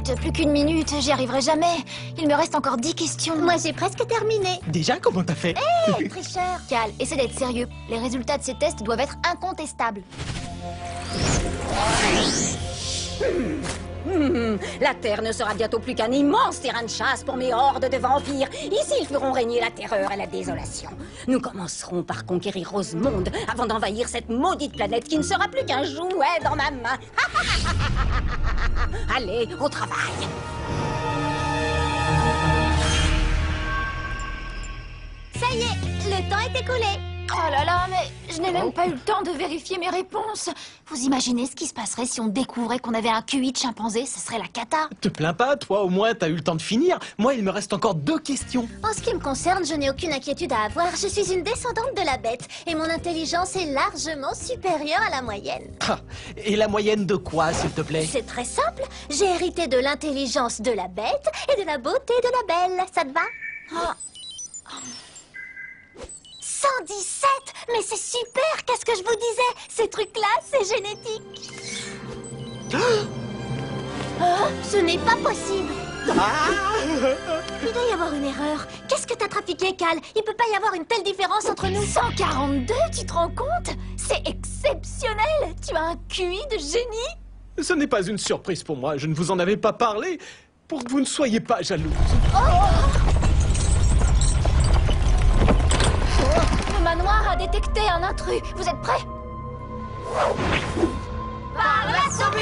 Écoute, plus qu'une minute, j'y arriverai jamais. Il me reste encore 10 questions. Moi, j'ai presque terminé. Déjà, comment t'as fait? Hé, tricheur! Cal, essaie d'être sérieux. Les résultats de ces tests doivent être incontestables. La Terre ne sera bientôt plus qu'un immense terrain de chasse pour mes hordes de vampires. Ici, ils feront régner la terreur et la désolation. Nous commencerons par conquérir Rosemonde avant d'envahir cette maudite planète qui ne sera plus qu'un jouet dans ma main. Allez, au travail. Ça y est, le temps est écoulé. Oh là là, mais je n'ai même pas eu le temps de vérifier mes réponses. Vous imaginez ce qui se passerait si on découvrait qu'on avait un QI de chimpanzé? Ce serait la cata. Te plains pas, toi au moins t'as eu le temps de finir. Moi, il me reste encore 2 questions. En ce qui me concerne, je n'ai aucune inquiétude à avoir. Je suis une descendante de la bête et mon intelligence est largement supérieure à la moyenne. Ah, et la moyenne de quoi, s'il te plaît? C'est très simple. J'ai hérité de l'intelligence de la bête et de la beauté de la belle. Ça te va? Ah. 117! Mais c'est super! Qu'est-ce que je vous disais? Ces trucs-là, c'est génétique. Ce n'est pas possible. Il doit y avoir une erreur. Qu'est-ce que t'as trafiqué, Cal? Il peut pas y avoir une telle différence entre nous. 142, tu te rends compte? C'est exceptionnel. Tu as un QI de génie. Ce n'est pas une surprise pour moi, je ne vous en avais pas parlé. Pour que vous ne soyez pas jalouse. Le manoir a détecté un intrus. Vous êtes prêts? Par la Sorbus!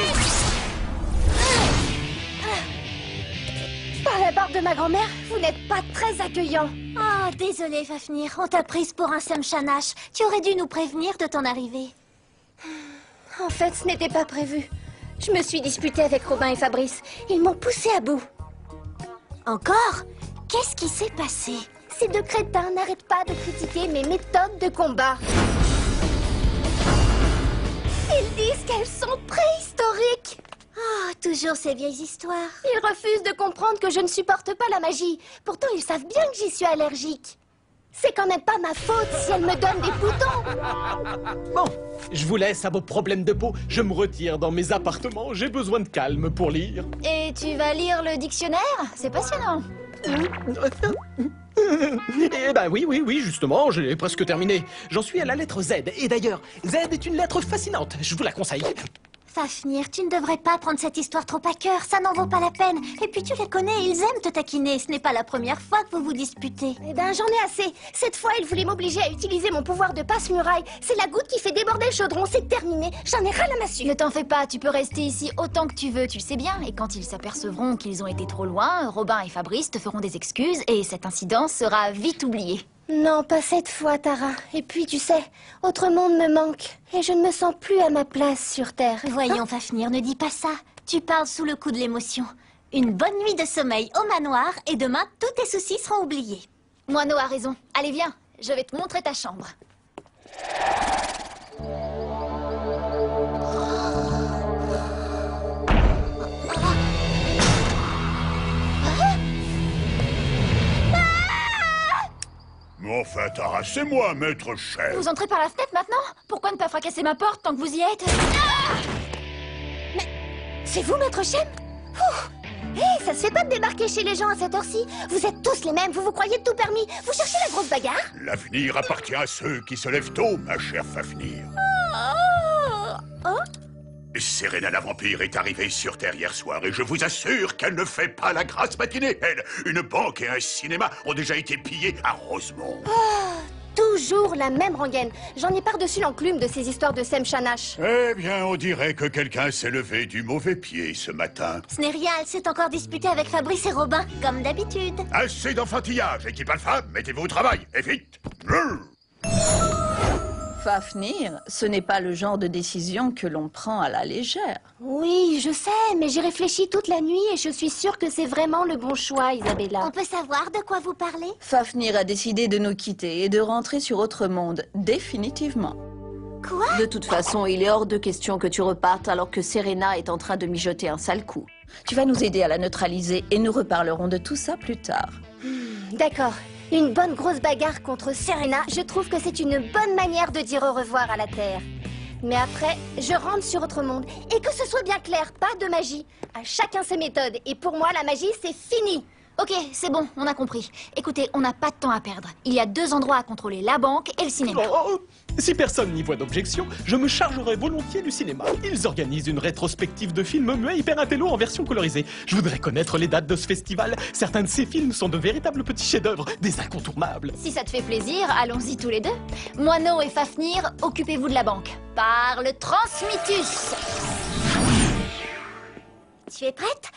Par la barbe de ma grand-mère, vous n'êtes pas très accueillant. Oh, désolé, Fafnir. On t'a prise pour un Semshanash. Tu aurais dû nous prévenir de ton arrivée. En fait, ce n'était pas prévu. Je me suis disputée avec Robin et Fabrice. Ils m'ont poussée à bout. Encore? Qu'est-ce qui s'est passé? Ces deux crétins n'arrêtent pas de critiquer mes méthodes de combat. Ils disent qu'elles sont préhistoriques. Oh, toujours ces vieilles histoires. Ils refusent de comprendre que je ne supporte pas la magie. Pourtant, ils savent bien que j'y suis allergique. C'est quand même pas ma faute si elles me donnent des boutons. Bon, je vous laisse à vos problèmes de peau. Je me retire dans mes appartements. J'ai besoin de calme pour lire. Et tu vas lire le dictionnaire? C'est passionnant. Eh ben oui, justement, j'ai presque terminé. J'en suis à la lettre Z. Et d'ailleurs, Z est une lettre fascinante. Je vous la conseille. Fafnir, tu ne devrais pas prendre cette histoire trop à cœur, ça n'en vaut pas la peine. Et puis tu les connais, ils aiment te taquiner, ce n'est pas la première fois que vous vous disputez. Eh ben, j'en ai assez. Cette fois, ils voulaient m'obliger à utiliser mon pouvoir de passe-muraille. C'est la goutte qui fait déborder le chaudron, c'est terminé. J'en ai ras la massue. Ne t'en fais pas, tu peux rester ici autant que tu veux, tu le sais bien. Et quand ils s'apercevront qu'ils ont été trop loin, Robin et Fabrice te feront des excuses et cet incident sera vite oublié. Non, pas cette fois, Tara. Et puis, tu sais, autre monde me manque. Et je ne me sens plus à ma place sur Terre. Voyons, Fafnir, ne dis pas ça. Tu parles sous le coup de l'émotion. Une bonne nuit de sommeil au manoir et demain, tous tes soucis seront oubliés. Moineau a raison. Allez, viens, je vais te montrer ta chambre. Enfin, Tara, c'est moi, maître chef. Vous entrez par la fenêtre maintenant? Pourquoi ne pas fracasser ma porte tant que vous y êtes? Mais c'est vous, maître chef? Hé, ça se fait pas de débarquer chez les gens à cette heure-ci. Vous êtes tous les mêmes, vous vous croyez tout permis. Vous cherchez la grosse bagarre? L'avenir appartient à ceux qui se lèvent tôt, ma chère Fafnir. Serena la vampire est arrivée sur Terre hier soir et je vous assure qu'elle ne fait pas la grasse matinée. Elle, une banque et un cinéma ont déjà été pillés à Rosemonde. Toujours la même rengaine. J'en ai par-dessus l'enclume de ces histoires de Semshanash. Eh bien, on dirait que quelqu'un s'est levé du mauvais pied ce matin. Ce n'est rien, elle s'est encore disputée avec Fabrice et Robin, comme d'habitude. Assez d'enfantillage, équipe alpha, mettez-vous au travail, et vite. Fafnir, ce n'est pas le genre de décision que l'on prend à la légère. Oui, je sais, mais j'ai réfléchi toute la nuit et je suis sûre que c'est vraiment le bon choix, Isabella. On peut savoir de quoi vous parlez? Fafnir a décidé de nous quitter et de rentrer sur autre monde, définitivement. Quoi? De toute façon, il est hors de question que tu repartes alors que Serena est en train de mijoter un sale coup. Tu vas nous aider à la neutraliser et nous reparlerons de tout ça plus tard. D'accord. Une bonne grosse bagarre contre Serena, je trouve que c'est une bonne manière de dire au revoir à la Terre. Mais après, je rentre sur Autre Monde. Et que ce soit bien clair, pas de magie. À chacun ses méthodes. Et pour moi, la magie, c'est fini. Ok, c'est bon, on a compris. Écoutez, on n'a pas de temps à perdre. Il y a 2 endroits à contrôler, la banque et le cinéma. Oh, si personne n'y voit d'objection, je me chargerai volontiers du cinéma. Ils organisent une rétrospective de films muets hyper intello en version colorisée. Je voudrais connaître les dates de ce festival. Certains de ces films sont de véritables petits chefs-d'œuvre, des incontournables. Si ça te fait plaisir, allons-y tous les deux. Moineau et Fafnir, occupez-vous de la banque. Par le Transmitus. Tu es prête?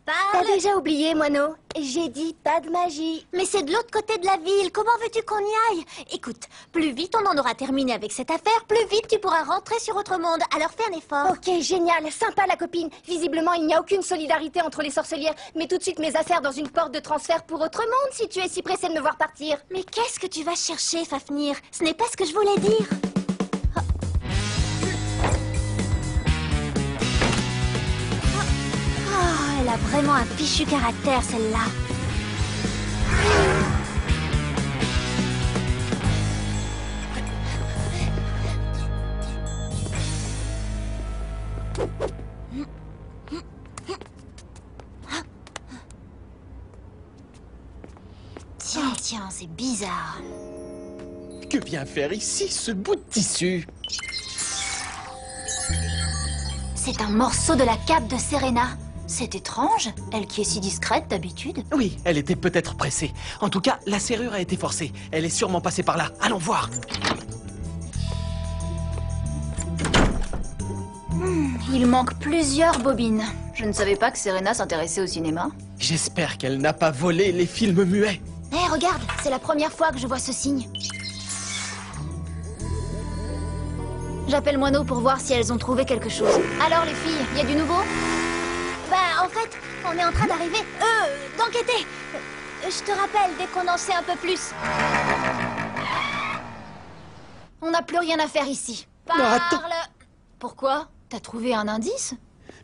Par T'as déjà oublié, Moineau. J'ai dit pas de magie. Mais c'est de l'autre côté de la ville, comment veux-tu qu'on y aille? Écoute, plus vite on en aura terminé avec cette affaire, plus vite tu pourras rentrer sur Autre Monde, alors fais un effort. Ok, génial, sympa la copine. Visiblement, il n'y a aucune solidarité entre les sorcelières. Mets tout de suite mes affaires dans une porte de transfert pour Autre Monde si tu es si pressé de me voir partir. Mais qu'est-ce que tu vas chercher, Fafnir? Ce n'est pas ce que je voulais dire. Elle a vraiment un fichu caractère, celle-là. Tiens, c'est bizarre. Que vient faire ici ce bout de tissu? C'est un morceau de la cape de Serena. C'est étrange, elle qui est si discrète d'habitude. Oui, elle était peut-être pressée. En tout cas, la serrure a été forcée. Elle est sûrement passée par là. Allons voir. Il manque plusieurs bobines. Je ne savais pas que Serena s'intéressait au cinéma. J'espère qu'elle n'a pas volé les films muets. Hé, regarde, c'est la première fois que je vois ce signe. J'appelle Moineau pour voir si elles ont trouvé quelque chose. Alors les filles, il y a du nouveau? Bah, en fait, on est en train d'arriver. D'enquêter. Je te rappelle dès qu'on en sait un peu plus. On n'a plus rien à faire ici. Non, attends. Pourquoi? T'as trouvé un indice?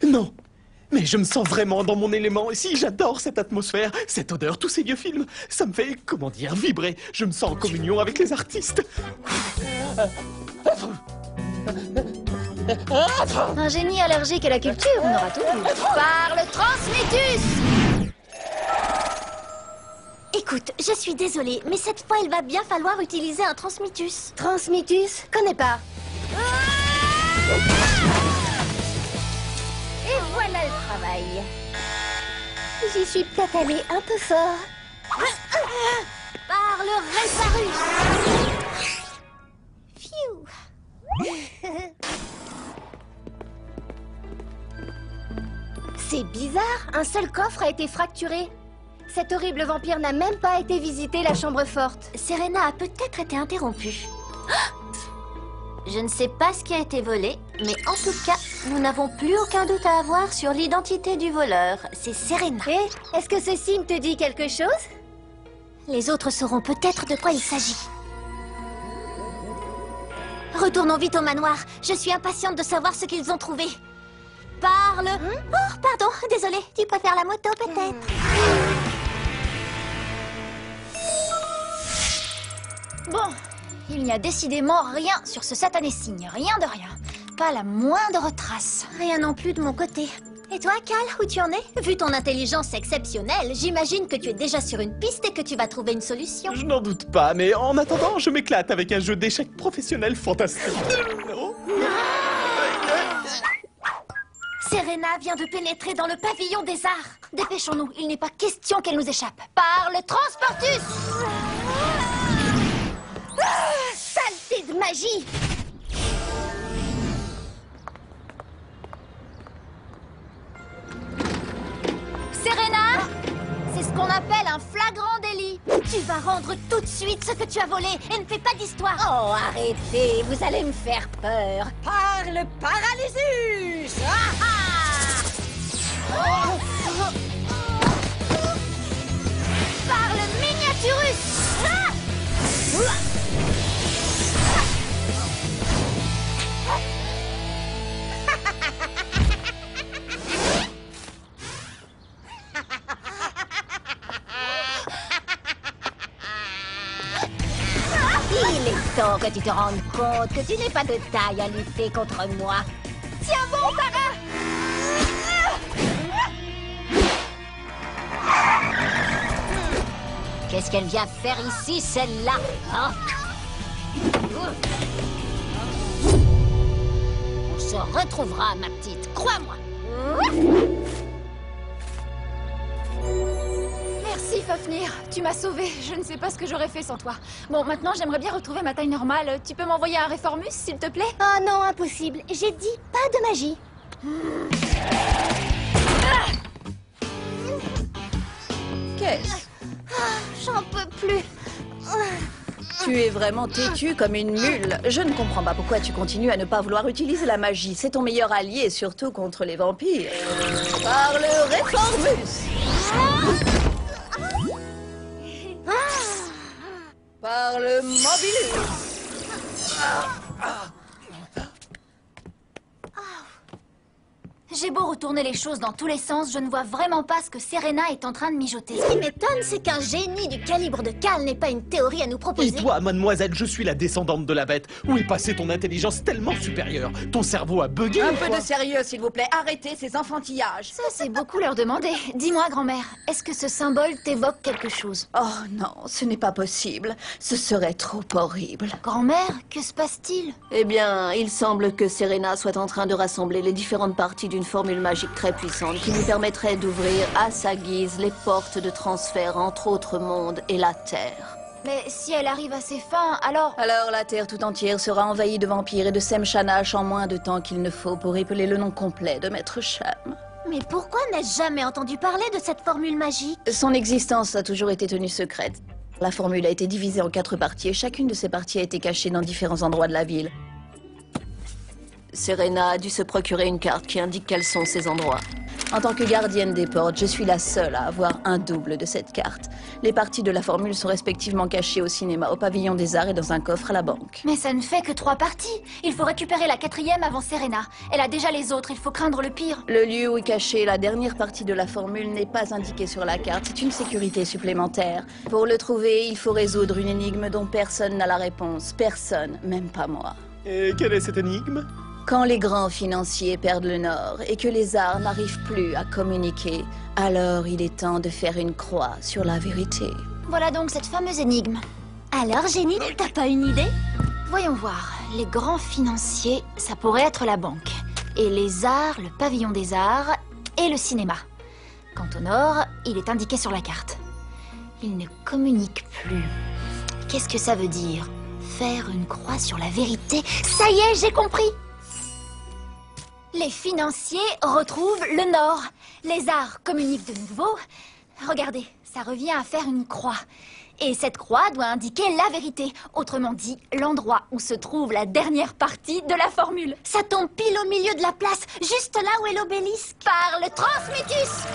Non. Mais je me sens vraiment dans mon élément. Et si, j'adore cette atmosphère, cette odeur, tous ces vieux films. Ça me fait, comment dire, vibrer. Je me sens en communion avec les artistes. Un génie allergique à la culture, on aura tout vu. Par le Transmitus! Écoute, je suis désolée, mais cette fois, il va bien falloir utiliser un transmitus. Transmitus? Connais pas. Et voilà le travail. J'y suis peut-être allée un peu fort. Par le Résarus! Phew. C'est bizarre, un seul coffre a été fracturé. Cet horrible vampire n'a même pas été visiter la chambre forte. Serena a peut-être été interrompue. Je ne sais pas ce qui a été volé, mais en tout cas, nous n'avons plus aucun doute à avoir sur l'identité du voleur. C'est Serena. Et est-ce que ce signe te dit quelque chose? Les autres sauront peut-être de quoi il s'agit. Retournons vite au manoir. Je suis impatiente de savoir ce qu'ils ont trouvé. Parle. Oh, pardon, désolée. Tu préfères la moto, peut-être? Bon, il n'y a décidément rien sur ce satané signe. Rien de rien. Pas la moindre trace. Rien non plus de mon côté. Et toi, Cal, où tu en es? Vu ton intelligence exceptionnelle, j'imagine que tu es déjà sur une piste et que tu vas trouver une solution. Je n'en doute pas, mais en attendant, je m'éclate avec un jeu d'échecs professionnel fantastique. Oh. Serena vient de pénétrer dans le pavillon des arts. Dépêchons-nous, il n'est pas question qu'elle nous échappe. Par le Transportus! Saleté de magie! Serena, c'est ce qu'on appelle un flagrant délit. Tu vas rendre tout de suite ce que tu as volé et ne fais pas d'histoire. Oh, arrêtez, vous allez me faire peur. Par le Paralysus! Ah, ah! Par le Miniaturus! Ah! Il est temps que tu te rendes compte que tu n'es pas de taille à lutter contre moi. Tiens bon, Tara! Qu'est-ce qu'elle vient faire ici, celle-là, hein? On se retrouvera, ma petite, crois-moi. Merci, Fafnir. Tu m'as sauvée. Je ne sais pas ce que j'aurais fait sans toi. Bon, maintenant, j'aimerais bien retrouver ma taille normale. Tu peux m'envoyer un Réformus, s'il te plaît? Oh non, impossible. J'ai dit pas de magie. Qu'est-ce? J'en peux plus. Tu es vraiment têtu comme une mule. Je ne comprends pas pourquoi tu continues à ne pas vouloir utiliser la magie. C'est ton meilleur allié, surtout contre les vampires. Par le Réformus! Par le Mobilus! J'ai beau retourner les choses dans tous les sens, je ne vois vraiment pas ce que Serena est en train de mijoter. Ce qui m'étonne, c'est qu'un génie du calibre de Cal n'ait pas une théorie à nous Et proposer. toi, mademoiselle, je suis la descendante de la bête. Où est passée ton intelligence tellement supérieure? Ton cerveau a bugué Un ou peu quoi? de sérieux, s'il vous plaît. Arrêtez ces enfantillages. Ça, c'est beaucoup leur demander. Dis-moi, grand-mère, est-ce que ce symbole t'évoque quelque chose? Oh non, ce n'est pas possible. Ce serait trop horrible. Grand-mère, que se passe-t-il? Eh bien, il semble que Serena soit en train de rassembler les différentes parties d'une formule magique très puissante qui lui permettrait d'ouvrir à sa guise les portes de transfert entre autres mondes et la Terre. Mais si elle arrive à ses fins, alors... Alors la Terre tout entière sera envahie de vampires et de Semshanash en moins de temps qu'il ne faut pour épeler le nom complet de Maître Cham. Mais pourquoi n'ai-je jamais entendu parler de cette formule magique? Son existence a toujours été tenue secrète. La formule a été divisée en 4 parties et chacune de ces parties a été cachée dans différents endroits de la ville. Serena a dû se procurer une carte qui indique quels sont ces endroits. En tant que gardienne des portes, je suis la seule à avoir un double de cette carte. Les parties de la formule sont respectivement cachées au cinéma, au pavillon des arts et dans un coffre à la banque. Mais ça ne fait que 3 parties. Il faut récupérer la 4e avant Serena. Elle a déjà les autres, il faut craindre le pire. Le lieu où est cachée la dernière partie de la formule n'est pas indiqué sur la carte. C'est une sécurité supplémentaire. Pour le trouver, il faut résoudre une énigme dont personne n'a la réponse. Personne, même pas moi. Et quelle est cette énigme? Quand les grands financiers perdent le nord et que les arts n'arrivent plus à communiquer, alors il est temps de faire une croix sur la vérité. Voilà donc cette fameuse énigme. Alors, génie, t'as pas une idée? Voyons voir. Les grands financiers, ça pourrait être la banque. Et les arts, le pavillon des arts et le cinéma. Quant au nord, il est indiqué sur la carte. Ils ne communiquent plus. Qu'est-ce que ça veut dire? Faire une croix sur la vérité? Ça y est, j'ai compris! Les financiers retrouvent le nord. Les arts communiquent de nouveau. Regardez, ça revient à faire une croix. Et cette croix doit indiquer la vérité. Autrement dit, l'endroit où se trouve la dernière partie de la formule. Ça tombe pile au milieu de la place, juste là où est l'obélisque. Par le Transmutus!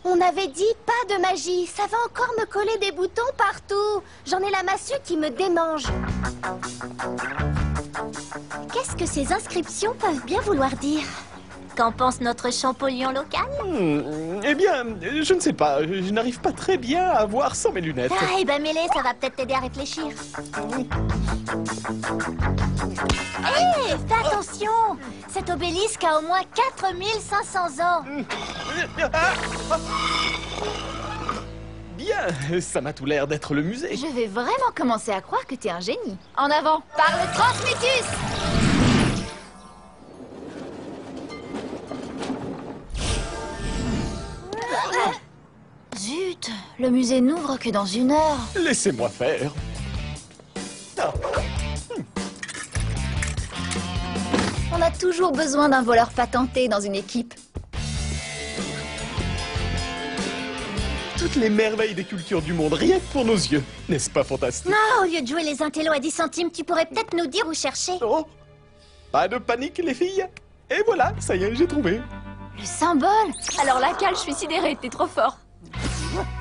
On avait dit pas de magie. Ça va encore me coller des boutons partout. J'en ai la massue qui me démange. Qu'est-ce que ces inscriptions peuvent bien vouloir dire? Qu'en pense notre Champollion local? Eh bien, je ne sais pas. Je n'arrive pas très bien à voir sans mes lunettes. Ah, eh ben Mélie, ça va peut-être t'aider à réfléchir. Hé, fais attention! Cet obélisque a au moins 4500 ans. Bien, ça m'a tout l'air d'être le musée. Je vais vraiment commencer à croire que t'es un génie. En avant, par le Transmutus! Zut, le musée n'ouvre que dans 1 heure. Laissez-moi faire. Ah, On a toujours besoin d'un voleur patenté dans une équipe. toutes les merveilles des cultures du monde, rien que pour nos yeux. N'est-ce pas fantastique? Non, au lieu de jouer les intellos à 10 centimes, tu pourrais peut-être nous dire où chercher. Oh, pas de panique, les filles. Et voilà, ça y est, j'ai trouvé. Le symbole! Alors la cale, je suis sidérée, t'es trop fort.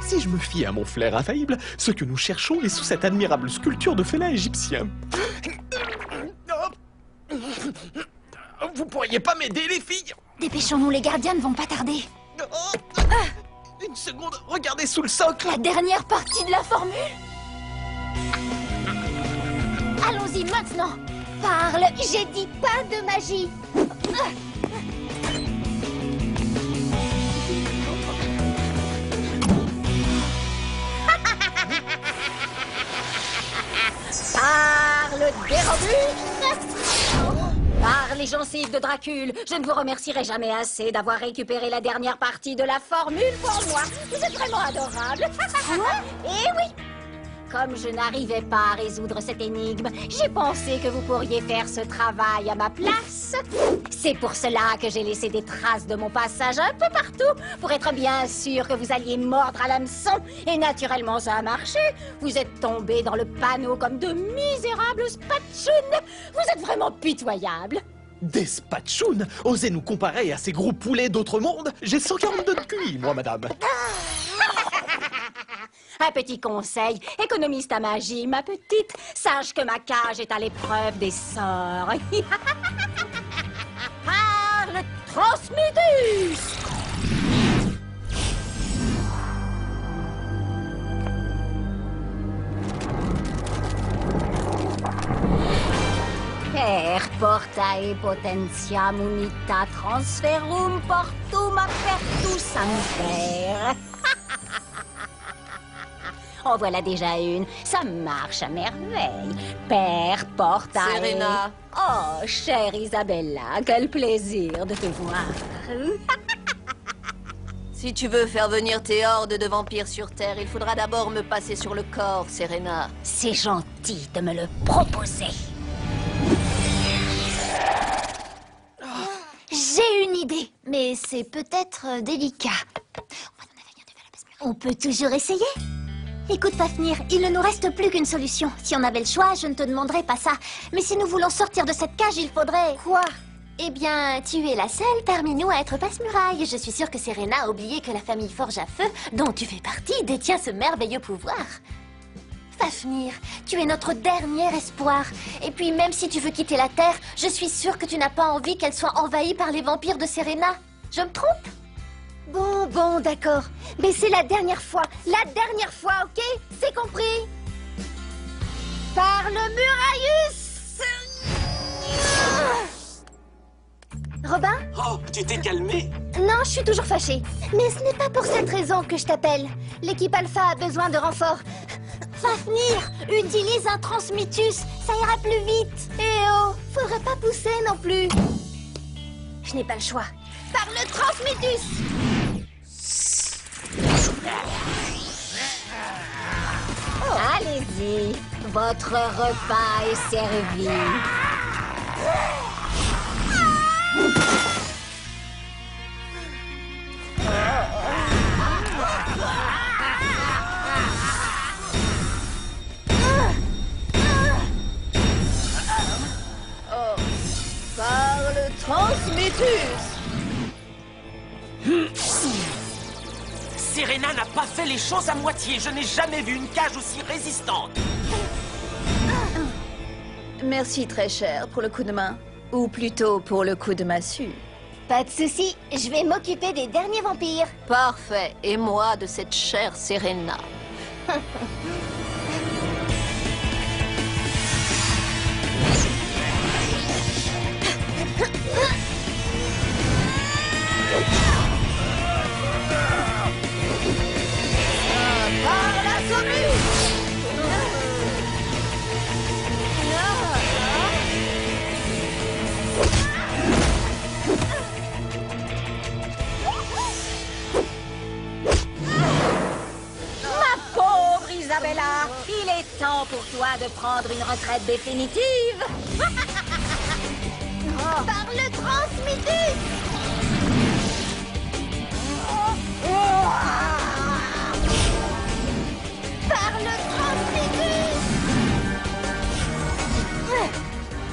Si je me fie à mon flair infaillible, ce que nous cherchons est sous cette admirable sculpture de félin égyptien. Vous pourriez pas m'aider, les filles? Dépêchons-nous, les gardiens ne vont pas tarder. Une seconde, regardez sous le socle. La dernière partie de la formule. Allons-y maintenant. Parle, j'ai dit pas de magie. Parle Dérobus. Par les gencives de Dracule, je ne vous remercierai jamais assez d'avoir récupéré la dernière partie de la formule pour moi. Vous êtes vraiment adorable. Eh oui. Comme je n'arrivais pas à résoudre cette énigme, j'ai pensé que vous pourriez faire ce travail à ma place. C'est pour cela que j'ai laissé des traces de mon passage un peu partout, pour être bien sûr que vous alliez mordre à l'hameçon. Et naturellement, ça a marché. Vous êtes tombés dans le panneau comme de misérables spatchounes. Vous êtes vraiment pitoyables. Des spatchounes? Osez nous comparer à ces gros poulets d'autre monde? J'ai 142 de QI, moi, madame. Un petit conseil, économise ta magie, ma petite. Sache que ma cage est à l'épreuve des sorts. Parle Transmutus! Per portae potentiam unita transferum portum apertus amper. En voilà déjà une. Ça marche à merveille. Père portae. Serena. Oh, chère Isabella, quel plaisir de te voir. Si tu veux faire venir tes hordes de vampires sur Terre, il faudra d'abord me passer sur le corps, Serena. C'est gentil de me le proposer. J'ai une idée, mais c'est peut-être délicat. On peut toujours essayer. Écoute, Fafnir, il ne nous reste plus qu'une solution. Si on avait le choix, je ne te demanderais pas ça. Mais si nous voulons sortir de cette cage, il faudrait... Quoi? Eh bien, tu es la seule parmi nous à être passe-muraille. Je suis sûre que Serena a oublié que la famille Forge à Feu, dont tu fais partie, détient ce merveilleux pouvoir. Fafnir, tu es notre dernier espoir. Et puis, même si tu veux quitter la Terre, je suis sûre que tu n'as pas envie qu'elle soit envahie par les vampires de Serena. Je me trompe? Bon, d'accord. Mais c'est la dernière fois, ok? C'est compris? Parle Muraillus! Robin? Oh, tu t'es calmé? Non, je suis toujours fâchée. Mais ce n'est pas pour cette raison que je t'appelle. L'équipe Alpha a besoin de renfort. Fafnir, utilise un transmutus, ça ira plus vite. Eh oh, faudrait pas pousser non plus. Je n'ai pas le choix. Parle transmutus! Allez-y, votre repas est servi. Parle Transmutus. Serena n'a pas fait les choses à moitié. Je n'ai jamais vu une cage aussi résistante. Merci très cher pour le coup de main. Ou plutôt pour le coup de massue. Pas de souci, je vais m'occuper des derniers vampires. Parfait. Et moi de cette chère Serena. Isabella, il est temps pour toi de prendre une retraite définitive. Parle transmutus! Parle transmutus!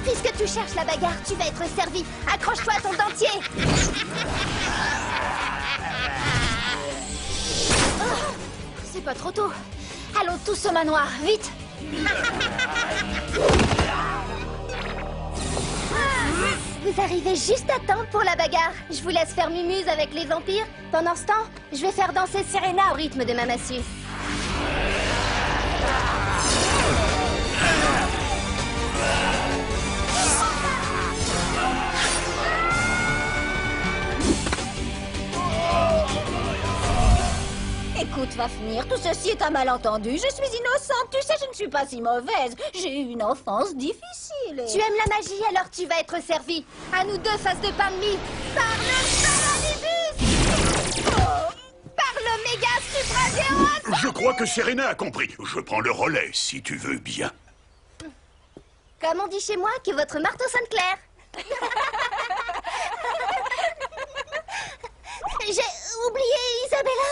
Puisque tu cherches la bagarre, tu vas être servi. Accroche-toi à ton dentier. C'est pas trop tôt. Allons tous au manoir, vite! Vous arrivé juste à temps pour la bagarre. Je vous laisse faire mumuse avec les vampires. Pendant ce temps, je vais faire danser Serena au rythme de ma massue. Écoute, Fafnir, tout ceci est un malentendu. Je suis innocente, tu sais, je ne suis pas si mauvaise. J'ai eu une enfance difficile. Tu aimes la magie, alors tu vas être servi. À nous deux, face de pain de mie. Par le Paranibus Par le méga supra-géant. Je crois que Serena a compris. Je prends le relais, si tu veux bien. Comme on dit chez moi, que votre marteau sonne clair. J'ai oublié Isabella.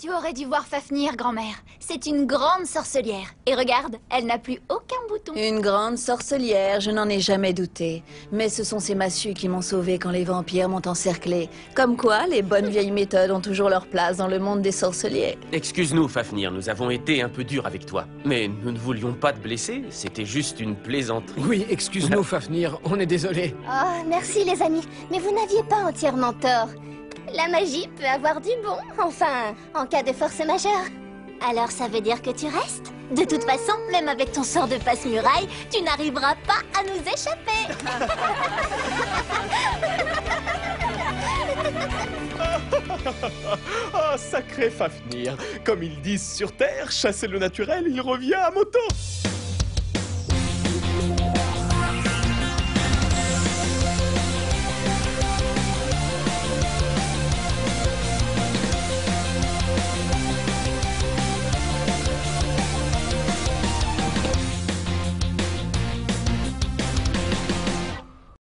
Tu aurais dû voir Fafnir, grand-mère. C'est une grande sorcelière. Et regarde, elle n'a plus aucun bouton. Une grande sorcelière, je n'en ai jamais douté. Mais ce sont ces massues qui m'ont sauvée quand les vampires m'ont encerclée. Comme quoi, les bonnes vieilles méthodes ont toujours leur place dans le monde des sorceliers. Excuse-nous, Fafnir, nous avons été un peu durs avec toi. Mais nous ne voulions pas te blesser, c'était juste une plaisanterie. Oui, excuse-nous, Fafnir, on est désolé. Oh, merci les amis. Mais vous n'aviez pas entièrement tort. La magie peut avoir du bon, enfin, en cas de force majeure. Alors ça veut dire que tu restes? De toute façon, même avec ton sort de passe-muraille, tu n'arriveras pas à nous échapper. Ah, sacré Fafnir. Comme ils disent sur Terre, chasser le naturel, il revient à moto.